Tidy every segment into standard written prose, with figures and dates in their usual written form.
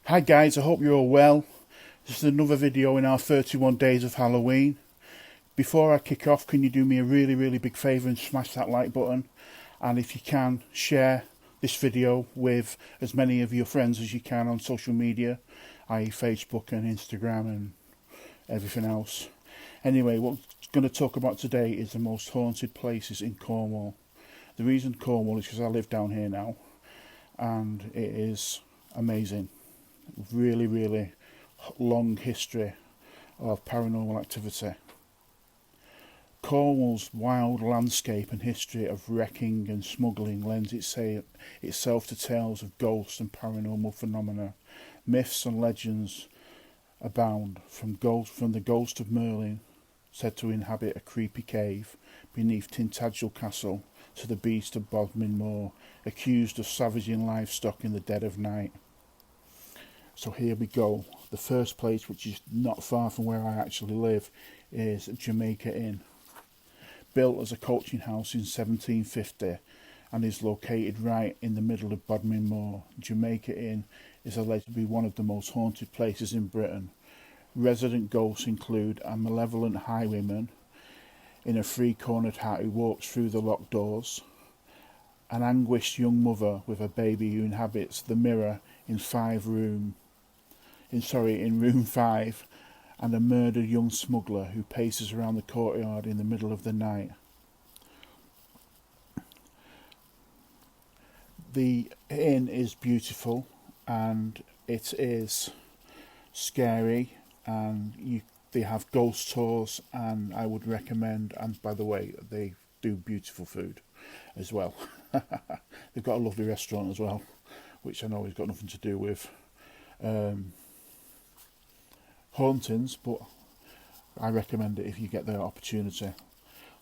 Hi guys, I hope you're all well. This is another video in our 31 days of Halloween. Before I kick off, can you do me a really big favour and smash that like button? And if you can, share this video with as many of your friends as you can on social media, i.e. Facebook and Instagram and everything else. Anyway, what I'm going to talk about today is the most haunted places in Cornwall. The reason Cornwall is because I live down here now, and it is amazing. Really long history of paranormal activity. Cornwall's wild landscape and history of wrecking and smuggling lends itself to tales of ghosts and paranormal phenomena. Myths and legends abound, from the ghost of Merlin, said to inhabit a creepy cave beneath Tintagel Castle, to the beast of Bodmin Moor, accused of savaging livestock in the dead of night. So here we go. The first place, which is not far from where I actually live, is Jamaica Inn. Built as a coaching house in 1750 and is located right in the middle of Bodmin Moor, Jamaica Inn is alleged to be one of the most haunted places in Britain. Resident ghosts include a malevolent highwayman in a three-cornered hat who walks through the locked doors, an anguished young mother with a baby who inhabits the mirror in room 5, and a murdered young smuggler who paces around the courtyard in the middle of the night. The inn is beautiful and it is scary, and they have ghost tours, and I would recommend, and by the way, they do beautiful food as well. They've got a lovely restaurant as well, which I know has got nothing to do with hauntings, but I recommend it if you get the opportunity.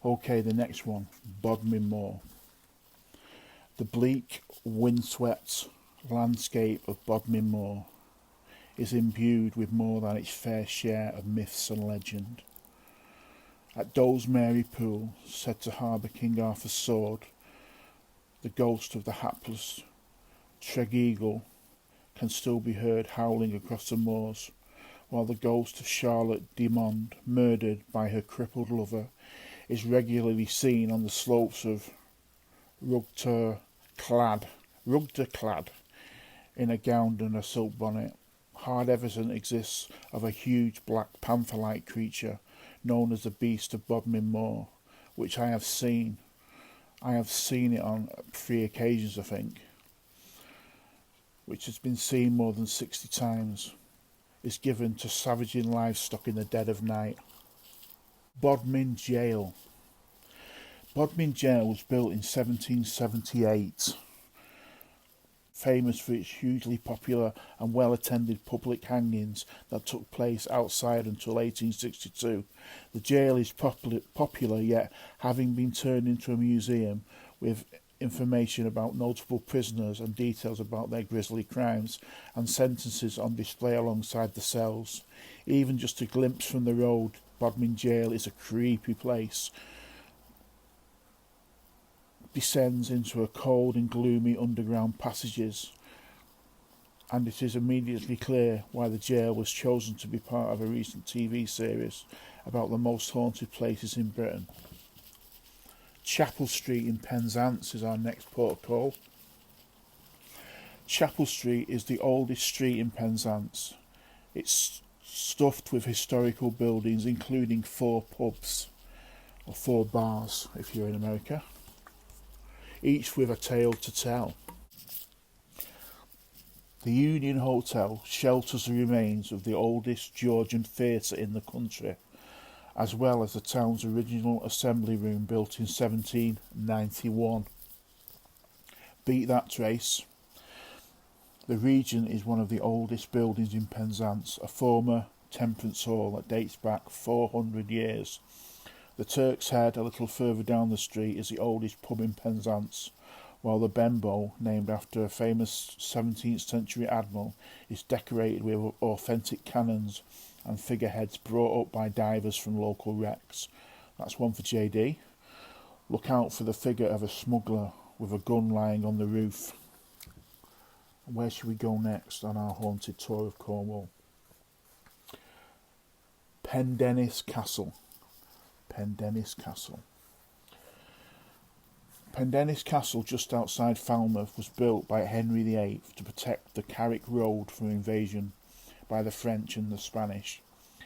Okay, the next one, Bodmin Moor. The bleak, windswept landscape of Bodmin Moor is imbued with more than its fair share of myths and legend. At Dole's Mary Pool, said to harbour King Arthur's sword, the ghost of the hapless Tregeagle can still be heard howling across the moors, while the ghost of Charlotte Demond, murdered by her crippled lover, is regularly seen on the slopes of Rugter clad in a gown and a silk bonnet. Hard evidence exists of a huge black panther-like creature known as the Beast of Bodmin Moor, which I have seen. I have seen it on 3 occasions, I think, which has been seen more than 60 times. Is given to savaging livestock in the dead of night. Bodmin Jail. Bodmin Jail was built in 1778, famous for its hugely popular and well-attended public hangings that took place outside until 1862. The jail is popular, yet having been turned into a museum with information about notable prisoners and details about their grisly crimes and sentences on display alongside the cells. Even just a glimpse from the road, Bodmin Jail is a creepy place. Descends into a cold and gloomy underground passages, and it is immediately clear why the jail was chosen to be part of a recent TV series about the most haunted places in Britain. Chapel Street in Penzance is our next port of call. Chapel Street is the oldest street in Penzance. It's stuffed with historical buildings, including 4 pubs, or 4 bars if you're in America, each with a tale to tell. The Union Hotel shelters the remains of the oldest Georgian theatre in the country, as well as the town's original assembly room built in 1791. Beat that, Trace. The Regent is one of the oldest buildings in Penzance, a former temperance hall that dates back 400 years. The Turk's Head, a little further down the street, is the oldest pub in Penzance, while the Benbow, named after a famous 17th century admiral, is decorated with authentic cannons and figureheads brought up by divers from local wrecks. That's one for JD. Look out for the figure of a smuggler with a gun lying on the roof. Where should we go next on our haunted tour of Cornwall? Pendennis Castle. Pendennis Castle. Pendennis Castle, just outside Falmouth, was built by Henry VIII to protect the Carrick Road from invasion by the French and the Spanish.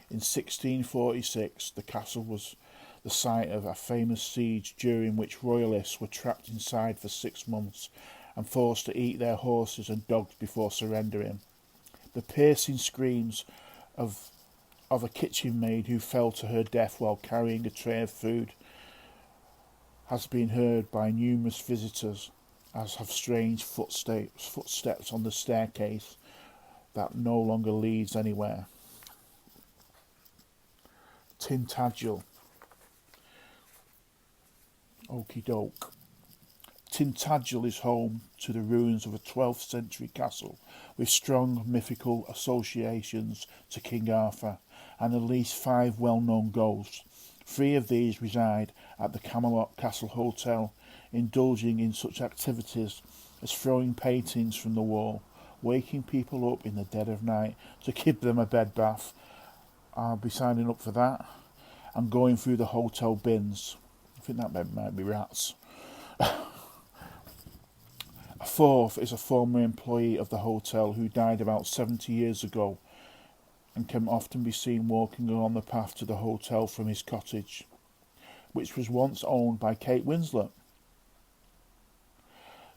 In 1646, the castle was the site of a famous siege during which royalists were trapped inside for 6 months and forced to eat their horses and dogs before surrendering. The piercing screams of a kitchen maid who fell to her death while carrying a tray of food has been heard by numerous visitors, as have strange footsteps on the staircase that no longer leads anywhere. Tintagel. Okie doke. Tintagel is home to the ruins of a 12th century castle with strong mythical associations to King Arthur and at least 5 well-known ghosts. 3 of these reside at the Camelot Castle Hotel, indulging in such activities as throwing paintings from the wall, waking people up in the dead of night to give them a bed bath. I'll be signing up for that. And going through the hotel bins. I think that might be rats. A 4th is a former employee of the hotel who died about 70 years ago and can often be seen walking along the path to the hotel from his cottage, which was once owned by Kate Winslet.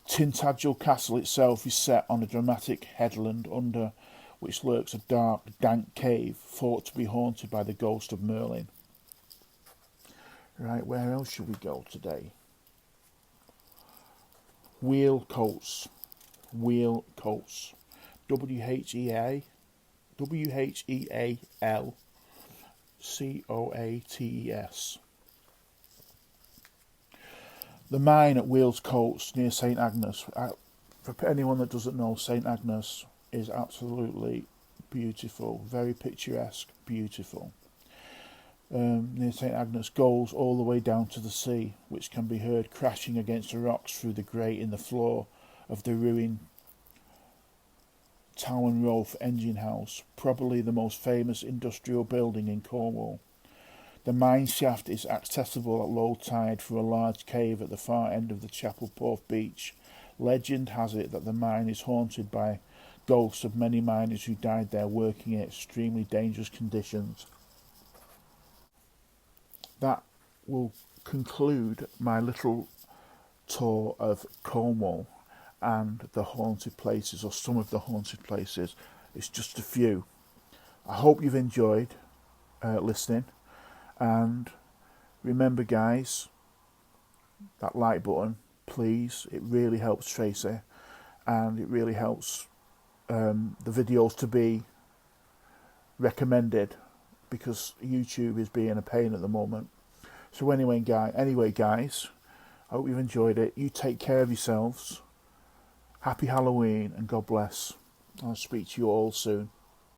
Tintagel Castle itself is set on a dramatic headland under which lurks a dark, dank cave thought to be haunted by the ghost of Merlin. Right, where else should we go today? Wheel Coats. Wheel Coats. WHEAL COATES. The mine at Wheels Coats near St Agnes. For anyone that doesn't know, St Agnes is absolutely beautiful, very picturesque, beautiful. Near St Agnes goes all the way down to the sea, which can be heard crashing against the rocks through the grate in the floor of the ruined Town Roth engine house, probably the most famous industrial building in Cornwall. The mine shaft is accessible at low tide through a large cave at the far end of the Chapel Porth beach. Legend has it that the mine is haunted by ghosts of many miners who died there working in extremely dangerous conditions. That will conclude my little tour of Cornwall and the haunted places, or some of the haunted places. It's just a few. I hope you've enjoyed listening, and remember guys, that like button, please. It really helps Tracy, and it really helps the videos to be recommended, because YouTube is being a pain at the moment. So anyway guys, I hope you've enjoyed it. You take care of yourselves. Happy Halloween and God bless. I'll speak to you all soon.